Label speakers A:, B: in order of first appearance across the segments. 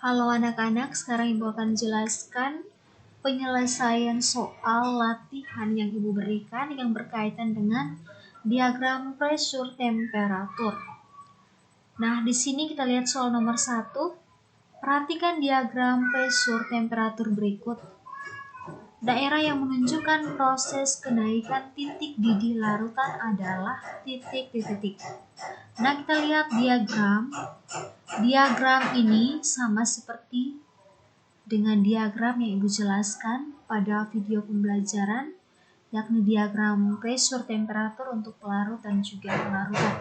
A: Halo anak-anak, sekarang Ibu akan jelaskan penyelesaian soal latihan yang Ibu berikan yang berkaitan dengan diagram pressure temperatur. Nah, di sini kita lihat soal nomor 1. Perhatikan diagram pressure temperatur berikut. Daerah yang menunjukkan proses kenaikan titik didih larutan adalah titik-titik. Nah, kita lihat diagram. Diagram ini sama seperti dengan diagram yang Ibu jelaskan pada video pembelajaran, yakni diagram pressure temperatur untuk pelarut dan juga pelarutan.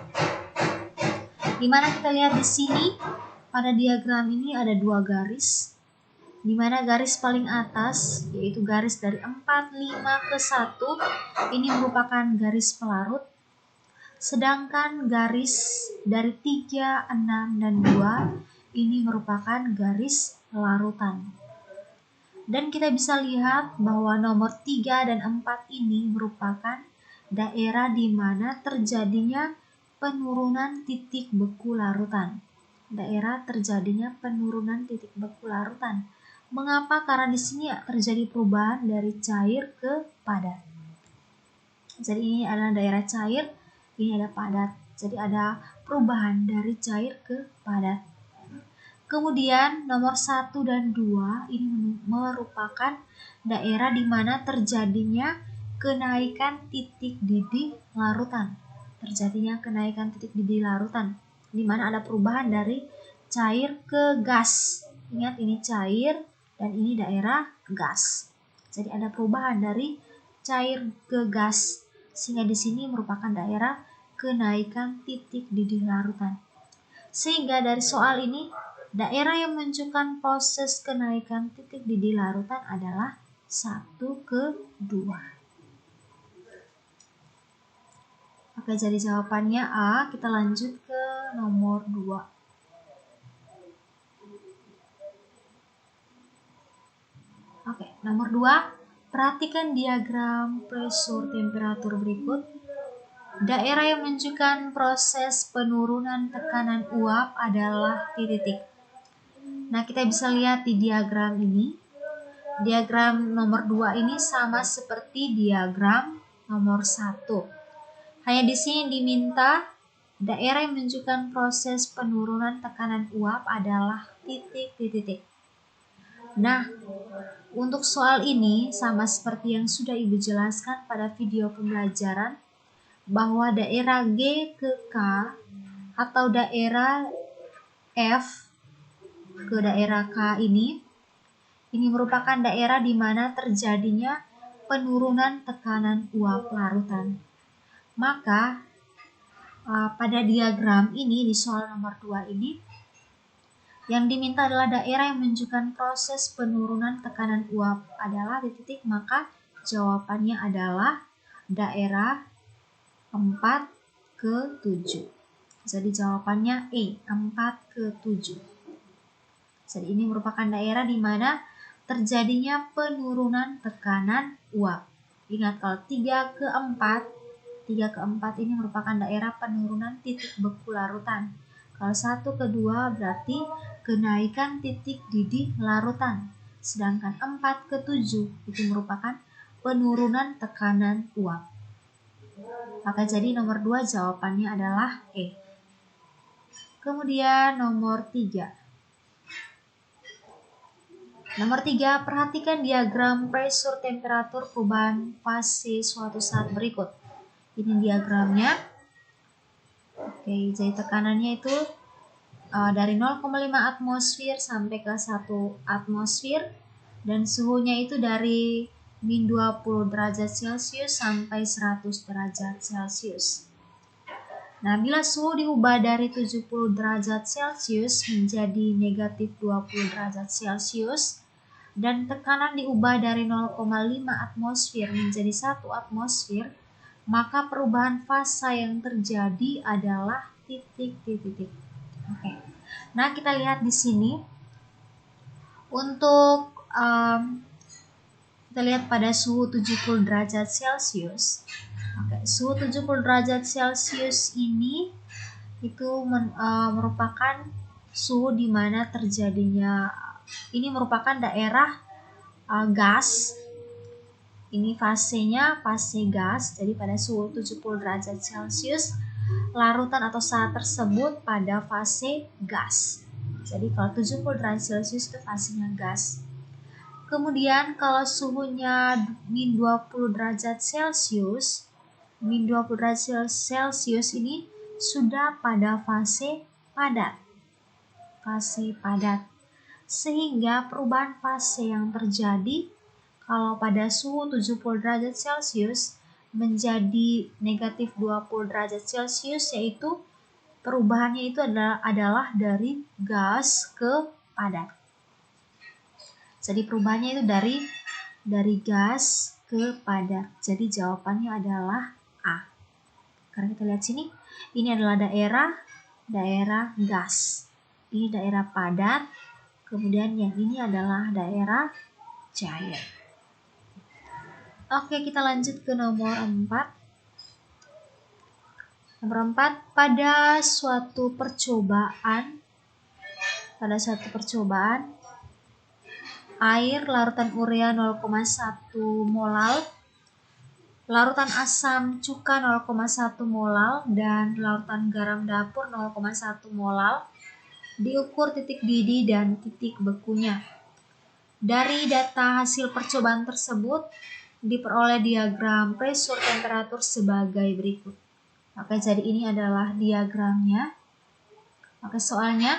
A: Dimana kita lihat di sini pada diagram ini ada dua garis, dimana garis paling atas yaitu garis dari 4, 5 ke 1 ini merupakan garis pelarut, sedangkan garis dari 3, 6, dan 2 ini merupakan garis larutan. Dan kita bisa lihat bahwa nomor 3 dan 4 ini merupakan daerah di mana terjadinya penurunan titik beku larutan. Daerah terjadinya penurunan titik beku larutan. Mengapa? Karena di sini terjadi perubahan dari cair ke padat. Jadi ini adalah daerah cair, ini ada padat. Jadi ada perubahan dari cair ke padat. Kemudian nomor 1 dan 2 ini merupakan daerah di mana terjadinya kenaikan titik didih larutan. Terjadinya kenaikan titik didih larutan, di mana ada perubahan dari cair ke gas. Ingat, ini cair dan ini daerah gas. Jadi ada perubahan dari cair ke gas, sehingga di sini merupakan daerah kenaikan titik didih larutan. Sehingga dari soal ini, daerah yang menunjukkan proses kenaikan titik didih larutan adalah 1 ke 2. Oke, jadi jawabannya A. Kita lanjut ke nomor 2. Oke, nomor 2. Perhatikan diagram pressure temperatur berikut. Daerah yang menunjukkan proses penurunan tekanan uap adalah titik. Nah, kita bisa lihat di diagram ini. Diagram nomor 2 ini sama seperti diagram nomor 1. Hanya di sini diminta daerah yang menunjukkan proses penurunan tekanan uap adalah titik-titik. Nah, untuk soal ini sama seperti yang sudah Ibu jelaskan pada video pembelajaran, bahwa daerah G ke K atau daerah F ke daerah K ini merupakan daerah di mana terjadinya penurunan tekanan uap larutan. Maka pada diagram ini di soal nomor 2 ini yang diminta adalah daerah yang menunjukkan proses penurunan tekanan uap adalah titik, maka jawabannya adalah daerah 4 ke 7. Jadi jawabannya E, 4 ke 7. Jadi ini merupakan daerah di mana terjadinya penurunan tekanan uap. Ingat, kalau 3 ke 4 ini merupakan daerah penurunan titik beku larutan. Kalau 1 ke 2 berarti kenaikan titik didih larutan. Sedangkan 4 ke 7 itu merupakan penurunan tekanan uap. Maka jadi nomor 2 jawabannya adalah E. Kemudian nomor 3. Nomor 3, perhatikan diagram pressure temperatur perubahan fase suatu saat berikut. Ini diagramnya. Oke, jadi tekanannya itu dari 0,5 atmosfer sampai ke 1 atmosfer, dan suhunya itu dari min 20 derajat Celcius sampai 100 derajat Celcius. Nah, bila suhu diubah dari 70 derajat Celcius menjadi negatif 20 derajat Celcius, dan tekanan diubah dari 0,5 atmosfer menjadi 1 atmosfer, maka perubahan fasa yang terjadi adalah titik-titik. Oke. Nah, kita lihat di sini untuk kita lihat pada suhu 70 derajat Celcius. Oke, suhu 70 derajat Celcius ini itu merupakan suhu di mana terjadinya, ini merupakan daerah gas. Ini fasenya fase gas, jadi pada suhu 70 derajat Celcius larutan atau saat tersebut pada fase gas. Jadi kalau 70 derajat Celcius itu fasenya gas. Kemudian kalau suhunya min 20 derajat Celcius, min 20 derajat Celcius ini sudah pada fase padat. Fase padat. Sehingga perubahan fase yang terjadi kalau pada suhu 70 derajat Celcius menjadi negatif 20 derajat Celcius, yaitu perubahannya itu adalah dari gas ke padat. Jadi perubahannya itu dari gas ke padat. Jadi jawabannya adalah A. Karena kita lihat sini, ini adalah daerah gas. Ini daerah padat. Kemudian yang ini adalah daerah cair. Oke, kita lanjut ke nomor 4. Nomor 4, pada suatu percobaan, air larutan urea 0,1 molal, larutan asam cuka 0,1 molal, dan larutan garam dapur 0,1 molal diukur titik didih dan titik bekunya. Dari data hasil percobaan tersebut diperoleh diagram pressure temperatur sebagai berikut. Oke, jadi ini adalah diagramnya. Oke, soalnya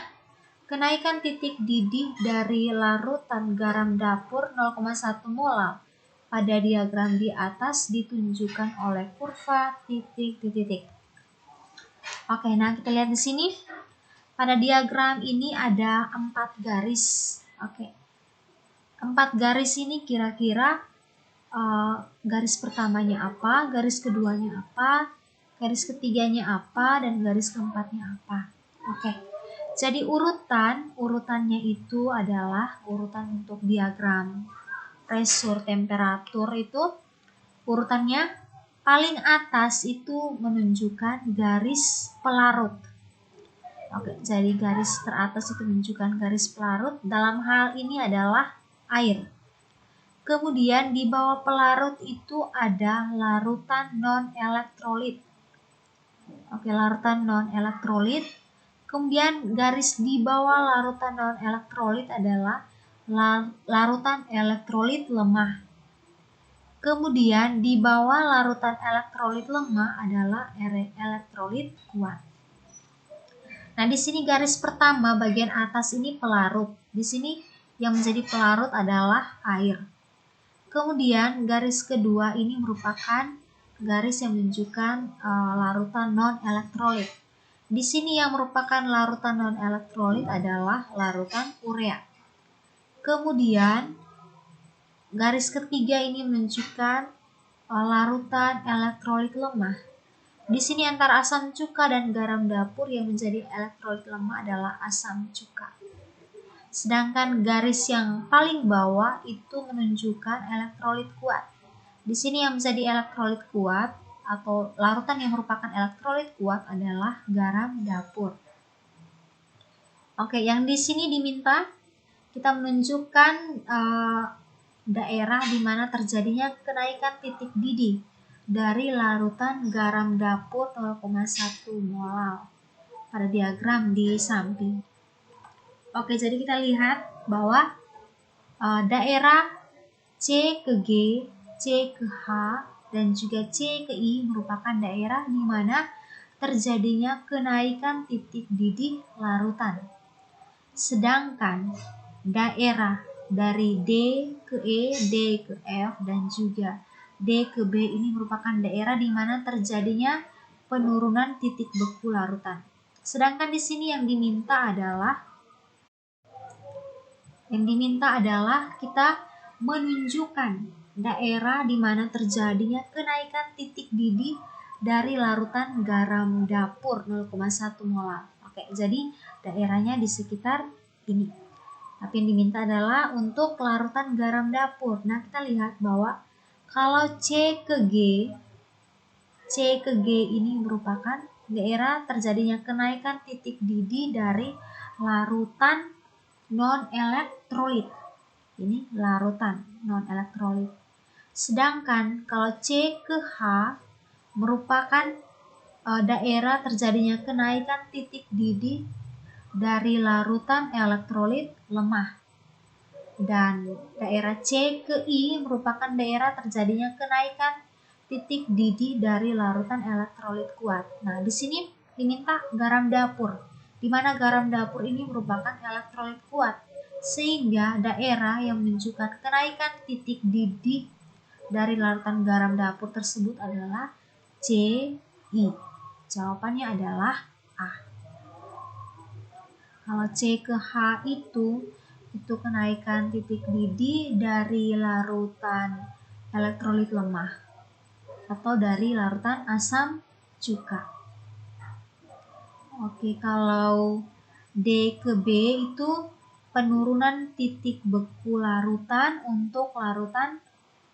A: kenaikan titik didih dari larutan garam dapur 0,1 molal pada diagram di atas ditunjukkan oleh kurva titik. Oke, nah kita lihat di sini. Pada diagram ini ada 4 garis. Oke. 4 garis ini kira-kira garis pertamanya apa, garis keduanya apa, garis ketiganya apa, dan garis keempatnya apa. Oke. Jadi urutannya itu adalah urutan untuk diagram pressure temperatur itu urutannya paling atas itu menunjukkan garis pelarut. Oke, jadi garis teratas itu menunjukkan garis pelarut. Dalam hal ini adalah air. Kemudian di bawah pelarut itu ada larutan non-elektrolit. Oke, larutan non-elektrolit. Kemudian garis di bawah larutan non-elektrolit adalah larutan elektrolit lemah. Kemudian di bawah larutan elektrolit lemah adalah elektrolit kuat. Nah, di sini garis pertama bagian atas ini pelarut. Di sini yang menjadi pelarut adalah air. Kemudian garis kedua ini merupakan garis yang menunjukkan larutan non-elektrolit. Di sini yang merupakan larutan non-elektrolit adalah larutan urea. Kemudian garis ketiga ini menunjukkan larutan elektrolit lemah. Di sini antara asam cuka dan garam dapur yang menjadi elektrolit lemah adalah asam cuka. Sedangkan garis yang paling bawah itu menunjukkan elektrolit kuat. Di sini yang menjadi elektrolit kuat atau larutan yang merupakan elektrolit kuat adalah garam dapur. Oke, yang di sini diminta kita menunjukkan daerah di mana terjadinya kenaikan titik didih dari larutan garam dapur 0,1 molal pada diagram di samping. Oke, jadi kita lihat bahwa daerah C ke G, C ke H, dan juga C ke I merupakan daerah di mana terjadinya kenaikan titik didih larutan. Sedangkan daerah dari D ke E, D ke F, dan juga D ke B ini merupakan daerah di mana terjadinya penurunan titik beku larutan. Sedangkan di sini yang diminta adalah kita menunjukkan daerah di mana terjadinya kenaikan titik didih dari larutan garam dapur 0,1 molal. Oke, jadi daerahnya di sekitar ini. Tapi yang diminta adalah untuk larutan garam dapur. Nah, kita lihat bahwa kalau C ke G ini merupakan daerah terjadinya kenaikan titik didih dari larutan non-elektrolit. Ini larutan non-elektrolit. Sedangkan kalau C ke H merupakan daerah terjadinya kenaikan titik didih dari larutan elektrolit lemah. Dan daerah C ke I merupakan daerah terjadinya kenaikan titik didih dari larutan elektrolit kuat. Nah, di sini diminta garam dapur, di mana garam dapur ini merupakan elektrolit kuat, sehingga daerah yang menunjukkan kenaikan titik didih dari larutan garam dapur tersebut adalah C, I. Jawabannya adalah A. Kalau C ke H itu kenaikan titik didih dari larutan elektrolit lemah atau dari larutan asam cuka. Oke, kalau D ke B itu penurunan titik beku larutan untuk larutan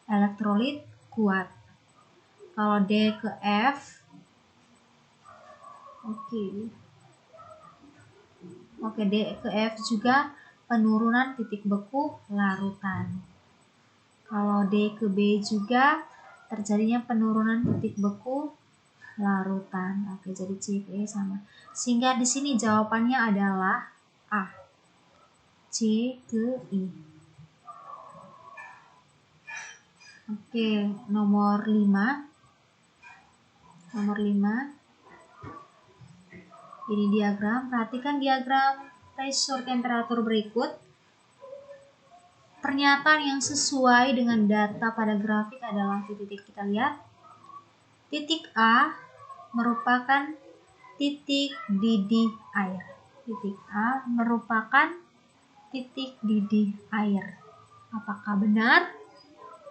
A: elektrolit kuat. Kalau D ke F, oke, D ke F juga penurunan titik beku larutan. Kalau D ke B juga terjadinya penurunan titik beku larutan. Oke, jadi C ke E sama. Sehingga di sini jawabannya adalah A. C ke I. Oke, nomor 5. Ini diagram. Perhatikan diagram pressure temperatur berikut. Pernyataan yang sesuai dengan data pada grafik adalah titik. Kita lihat. Titik A merupakan titik didih air. Titik A merupakan titik didih air. Apakah benar?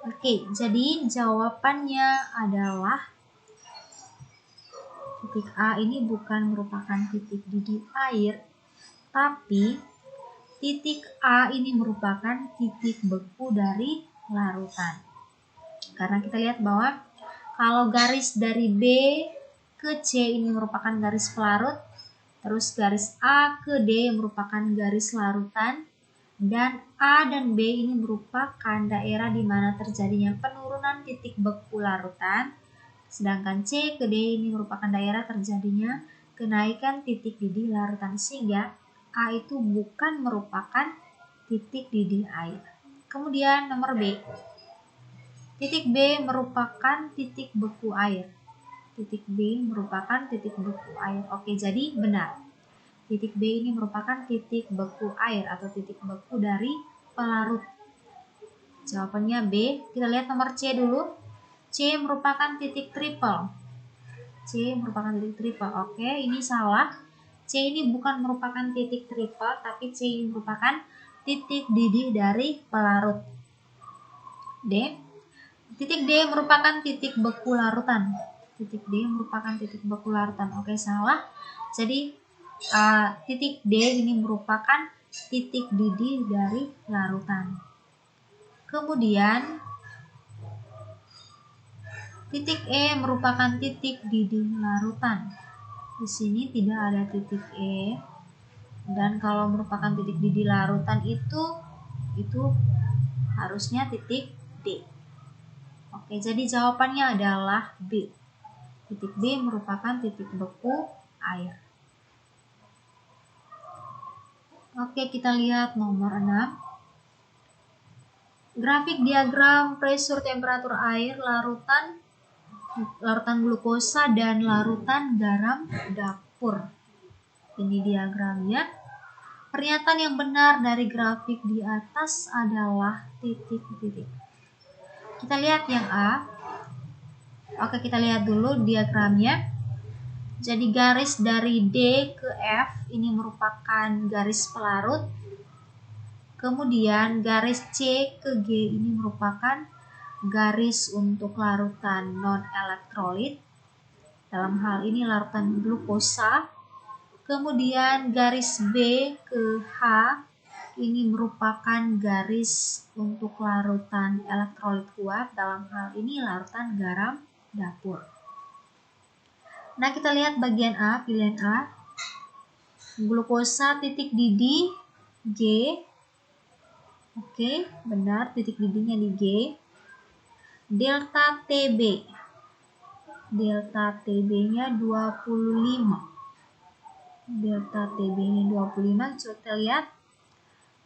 A: Oke, jadi jawabannya adalah titik A ini bukan merupakan titik didih air, tapi titik A ini merupakan titik beku dari larutan. Karena kita lihat bahwa kalau garis dari B ke C ini merupakan garis pelarut, terus garis A ke D merupakan garis larutan, dan A dan B ini merupakan daerah di mana terjadinya penurunan titik beku larutan, sedangkan C ke D ini merupakan daerah terjadinya kenaikan titik didih larutan, sehingga A itu bukan merupakan titik didih air. Kemudian nomor B. Titik B merupakan titik beku air. Titik B merupakan titik beku air. Oke, jadi benar. Titik B ini merupakan titik beku air atau titik beku dari pelarut. Jawabannya B. Kita lihat nomor C dulu. C merupakan titik triple. C merupakan titik triple. Oke, ini salah. C ini bukan merupakan titik triple, tapi C ini merupakan titik didih dari pelarut. D. Titik D merupakan titik beku larutan. Titik D merupakan titik beku larutan. Oke, salah. Jadi titik D ini merupakan titik didih dari larutan. Kemudian titik E merupakan titik didih larutan. Di sini tidak ada titik E, dan kalau merupakan titik didih larutan itu harusnya titik D. Oke, jadi jawabannya adalah B. Titik B merupakan titik beku air. Oke, kita lihat nomor 6. Grafik diagram pressure temperatur air larutan glukosa dan larutan garam dapur. Ini diagramnya. Pernyataan yang benar dari grafik di atas adalah titik-titik. Kita lihat yang A. Oke, kita lihat dulu diagramnya. Jadi garis dari D ke F ini merupakan garis pelarut. Kemudian garis C ke G ini merupakan garis untuk larutan non-elektrolit. Dalam hal ini larutan glukosa. Kemudian garis B ke H ini merupakan garis untuk larutan elektrolit kuat. Dalam hal ini larutan garam dapur. Nah, kita lihat bagian A, pilihan A. Glukosa titik didih G. Oke, benar, titik didihnya di G. Delta TB. Delta TB-nya 25. Delta TB-nya 25. Coba kita lihat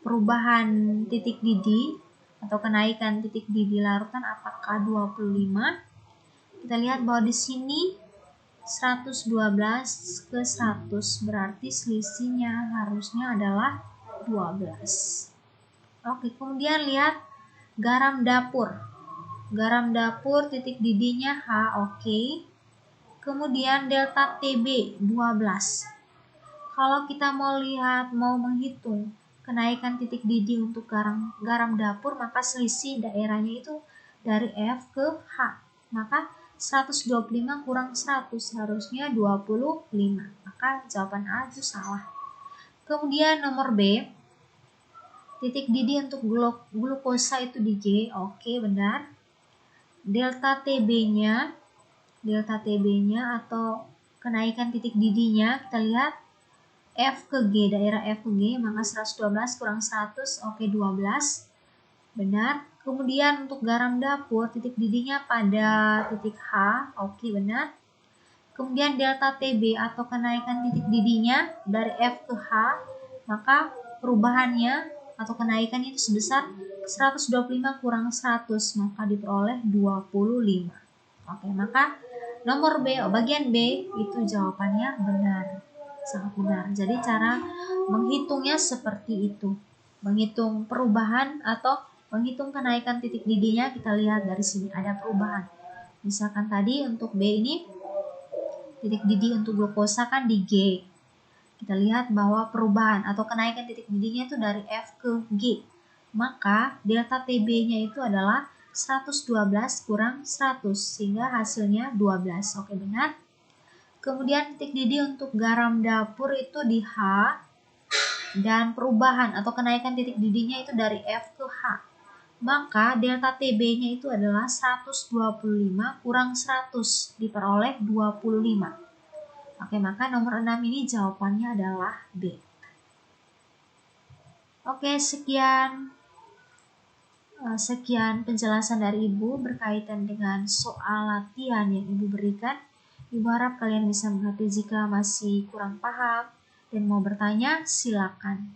A: perubahan titik didih atau kenaikan titik didih larutan apakah 25? Kita lihat bahwa di sini 112 ke 100, berarti selisihnya harusnya adalah 12. Oke, kemudian lihat garam dapur. Garam dapur titik didihnya H, oke. Kemudian delta TB 12. Kalau kita mau menghitung kenaikan titik didih untuk garam dapur, maka selisih daerahnya itu dari F ke H. Maka 125 kurang 100 harusnya 25. Maka jawaban A itu salah. Kemudian nomor B, titik didih untuk glukosa itu di G. Oke, benar. Delta TB-nya atau kenaikan titik didihnya, kita lihat F ke G, daerah F ke G, maka 112 kurang 100, oke, 12. Benar. Kemudian untuk garam dapur, titik didihnya pada titik H, oke, benar. Kemudian delta TB atau kenaikan titik didihnya dari F ke H, maka perubahannya atau kenaikannya itu sebesar 125 kurang 100, maka diperoleh 25. Oke, maka nomor B, bagian B itu jawabannya benar. Sangat benar. Jadi cara menghitungnya seperti itu. Menghitung perubahan atau menghitung kenaikan titik didihnya, kita lihat dari sini ada perubahan. Misalkan tadi untuk B ini titik didih untuk glukosa kan di G. Kita lihat bahwa perubahan atau kenaikan titik didihnya itu dari F ke G. Maka delta TB-nya itu adalah 112 kurang 100 sehingga hasilnya 12. Oke, benar. Kemudian titik didih untuk garam dapur itu di H dan perubahan atau kenaikan titik didihnya itu dari F ke H. Maka delta TB-nya itu adalah 125 kurang 100 diperoleh 25. Oke, maka nomor 6 ini jawabannya adalah B. Oke, sekian penjelasan dari Ibu berkaitan dengan soal latihan yang Ibu berikan. Ibu harap kalian bisa mengerti. Jika masih kurang paham dan mau bertanya, silakan.